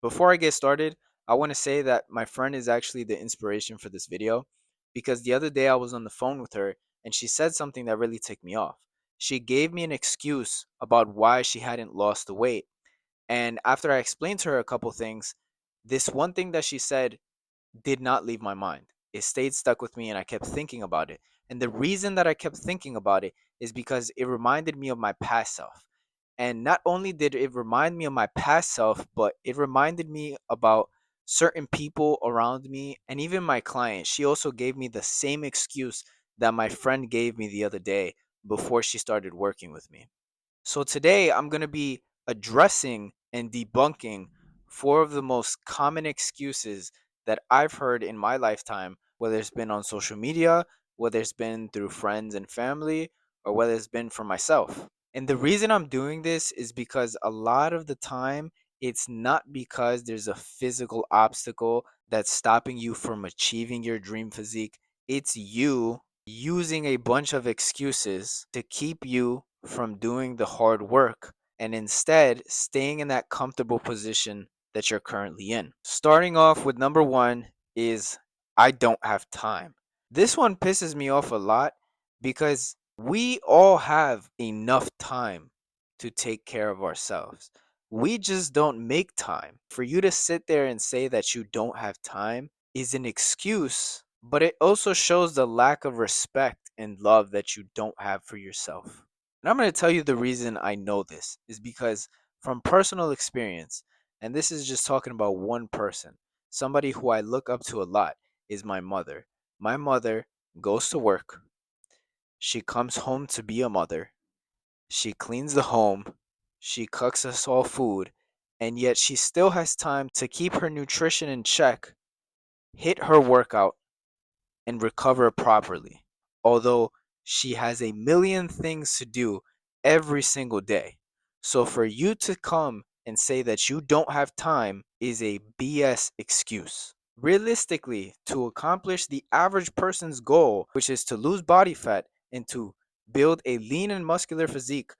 Before I get started, I want to say that my friend is actually the inspiration for this video because the other day I was on the phone with her and she said something that really ticked me off. She gave me an excuse about why she hadn't lost the weight. And after I explained to her a couple things, this one thing that she said did not leave my mind. It stayed stuck with me and I kept thinking about it. And the reason that I kept thinking about it is because it reminded me of my past self. And not only did it remind me of my past self, but it reminded me about certain people around me and even my client. She also gave me the same excuse that my friend gave me the other day before she started working with me. So today I'm going to be addressing and debunking four of the most common excuses that I've heard in my lifetime, whether it's been on social media, whether it's been through friends and family, or whether it's been for myself. And the reason I'm doing this is because a lot of the time it's not because there's a physical obstacle that's stopping you from achieving your dream physique. It's you using a bunch of excuses to keep you from doing the hard work and instead staying in that comfortable position that you're currently in. Starting off with number one is I don't have time. This one pisses me off a lot because we all have enough time to take care of ourselves. We just don't make time. For you to sit there and say that you don't have time is an excuse, but it also shows the lack of respect and love that you don't have for yourself. And I'm going to tell you the reason I know this is because from personal experience, and this is just talking about one person, somebody who I look up to a lot is my mother. My mother goes to work, she comes home to be a mother, she cleans the home, she cooks us all food, and yet she still has time to keep her nutrition in check, hit her workout, and recover properly. Although she has a million things to do every single day. So for you to come and say that you don't have time is a BS excuse. Realistically, to accomplish the average person's goal, which is to lose body fat and to build a lean and muscular physique,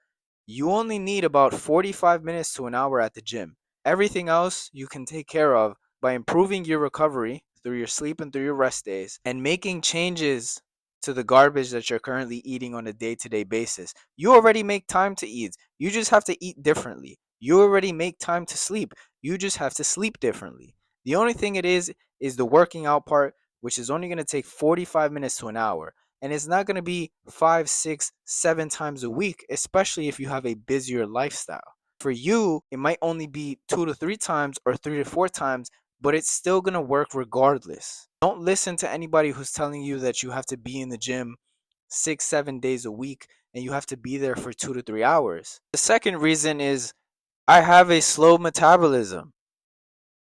you only need about 45 minutes to an hour at the gym. Everything else you can take care of by improving your recovery through your sleep and through your rest days and making changes to the garbage that you're currently eating on a day-to-day basis. You already make time to eat. You just have to eat differently. You already make time to sleep. You just have to sleep differently. The only thing it is the working out part, which is only going to take 45 minutes to an hour. And it's not going to be five, six, 7 times a week, especially if you have a busier lifestyle. For you, it might only be 2 to 3 times or 3 to 4 times, but it's still going to work regardless. Don't listen to anybody who's telling you that you have to be in the gym 6, 7 days a week and you have to be there for 2 to 3 hours. The second reason is I have a slow metabolism.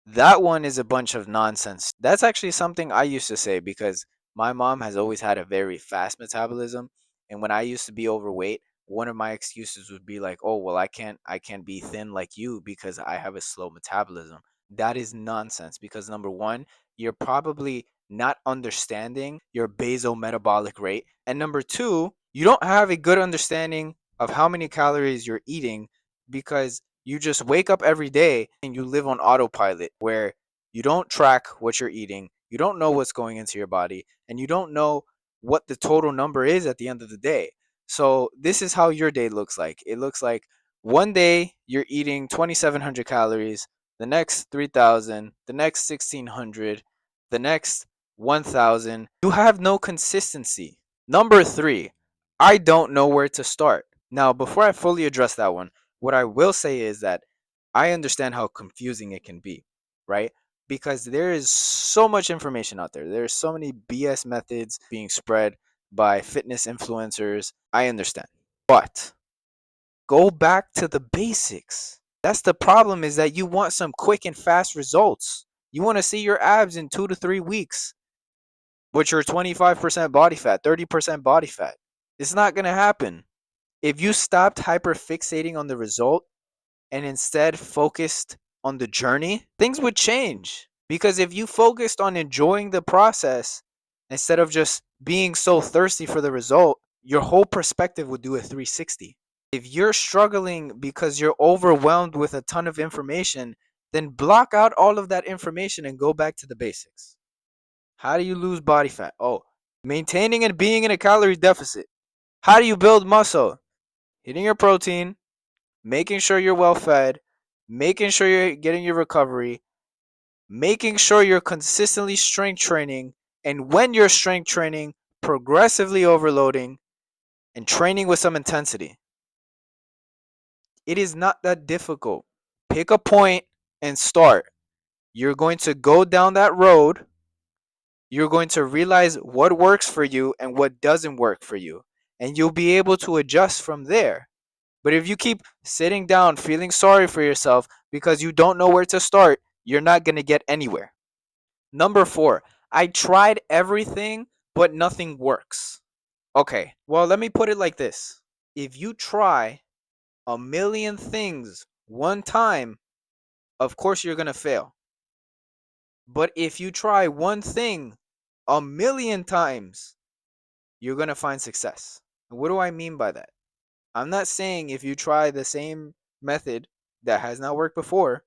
That one is a bunch of nonsense. That's actually something I used to say because my mom has always had a very fast metabolism, and when I used to be overweight, one of my excuses would be like, "Oh, well, I can't be thin like you because I have a slow metabolism." That is nonsense because number 1, you're probably not understanding your basal metabolic rate, and number 2, you don't have a good understanding of how many calories you're eating because you just wake up every day and you live on autopilot where you don't track what you're eating, you don't know what's going into your body, and you don't know what the total number is at the end of the day. So, this is how your day looks like. It looks like one day you're eating 2,700 calories, the next 3,000, the next 1,600, the next 1,000. You have no consistency. Number 3, I don't know where to start. Now, before I fully address that one, what I will say is that I understand how confusing it can be, right? Because there is so much information out there. There's so many BS methods being spread by fitness influencers. I understand. But go back to the basics. That's the problem, is that you want some quick and fast results. You want to see your abs in 2 to 3 weeks, but you're 25% body fat, 30% body fat. It's not going to happen. If you stopped hyperfixating on the result and instead focused on the journey, things would change. Because if you focused on enjoying the process instead of just being so thirsty for the result, your whole perspective would do a 360. If you're struggling because you're overwhelmed with a ton of information then block out all of that information and go back to the basics. How do you lose body fat? Oh, maintaining and being in a calorie deficit. How do you build muscle? Hitting your protein, making sure you're well fed, making sure you're getting your recovery, making sure you're consistently strength training, and when you're strength training, progressively overloading and training with some intensity. It is not that difficult. Pick a point and start. You're going to go down that road. You're going to realize what works for you and what doesn't work for you. And you'll be able to adjust from there. But if you keep sitting down feeling sorry for yourself because you don't know where to start, you're not going to get anywhere. Number 4, I tried everything, but nothing works. Okay, well, let me put it like this. If you try a million things one time, of course you're going to fail. But if you try one thing a million times, you're going to find success. And what do I mean by that? I'm not saying if you try the same method that has not worked before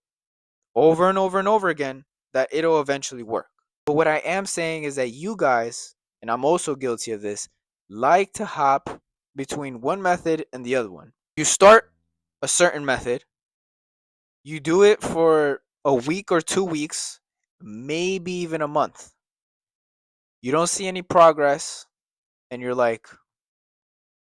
over and over and over again, that it'll eventually work. But what I am saying is that you guys, and I'm also guilty of this, like to hop between one method and the other one. You start a certain method, you do it for a week or 2 weeks, maybe even a month. You don't see any progress, and you're like,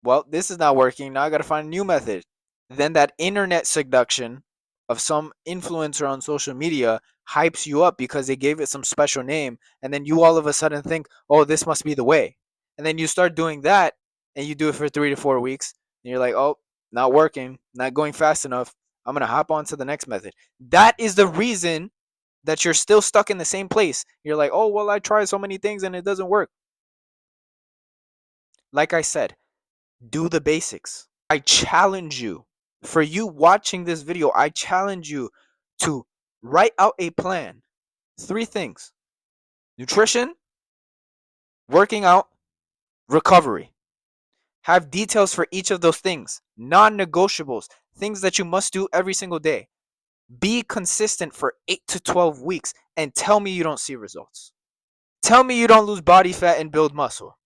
well, this is not working. Now I got to find a new method. Then that internet seduction of some influencer on social media hypes you up because they gave it some special name. And then you all of a sudden think, oh, this must be the way. And then you start doing that and you do it for 3 to 4 weeks. And you're like, oh, not working, not going fast enough. I'm going to hop on to the next method. That is the reason that you're still stuck in the same place. You're like, oh, well, I tried so many things and it doesn't work. Like I said, do the basics. I challenge you. For you watching this video, I challenge you to write out a plan. 3 things: nutrition, working out, recovery. Have details for each of those things, non negotiables, things that you must do every single day. Be consistent for 8 to 12 weeks and tell me you don't see results. Tell me you don't lose body fat and build muscle.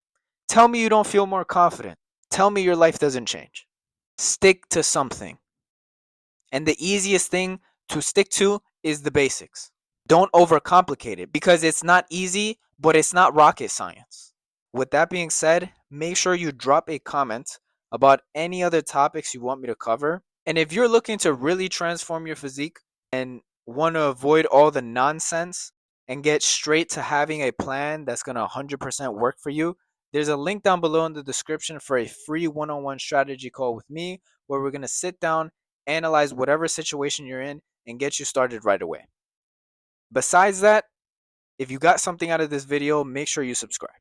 Tell me you don't feel more confident. Tell me your life doesn't change. Stick to something. And the easiest thing to stick to is the basics. Don't overcomplicate it because it's not easy, but it's not rocket science. With that being said, make sure you drop a comment about any other topics you want me to cover. And if you're looking to really transform your physique and want to avoid all the nonsense and get straight to having a plan that's going to 100% work for you, there's a link down below in the description for a free one-on-one strategy call with me where we're going to sit down, analyze whatever situation you're in, and get you started right away. Besides that, if you got something out of this video, make sure you subscribe.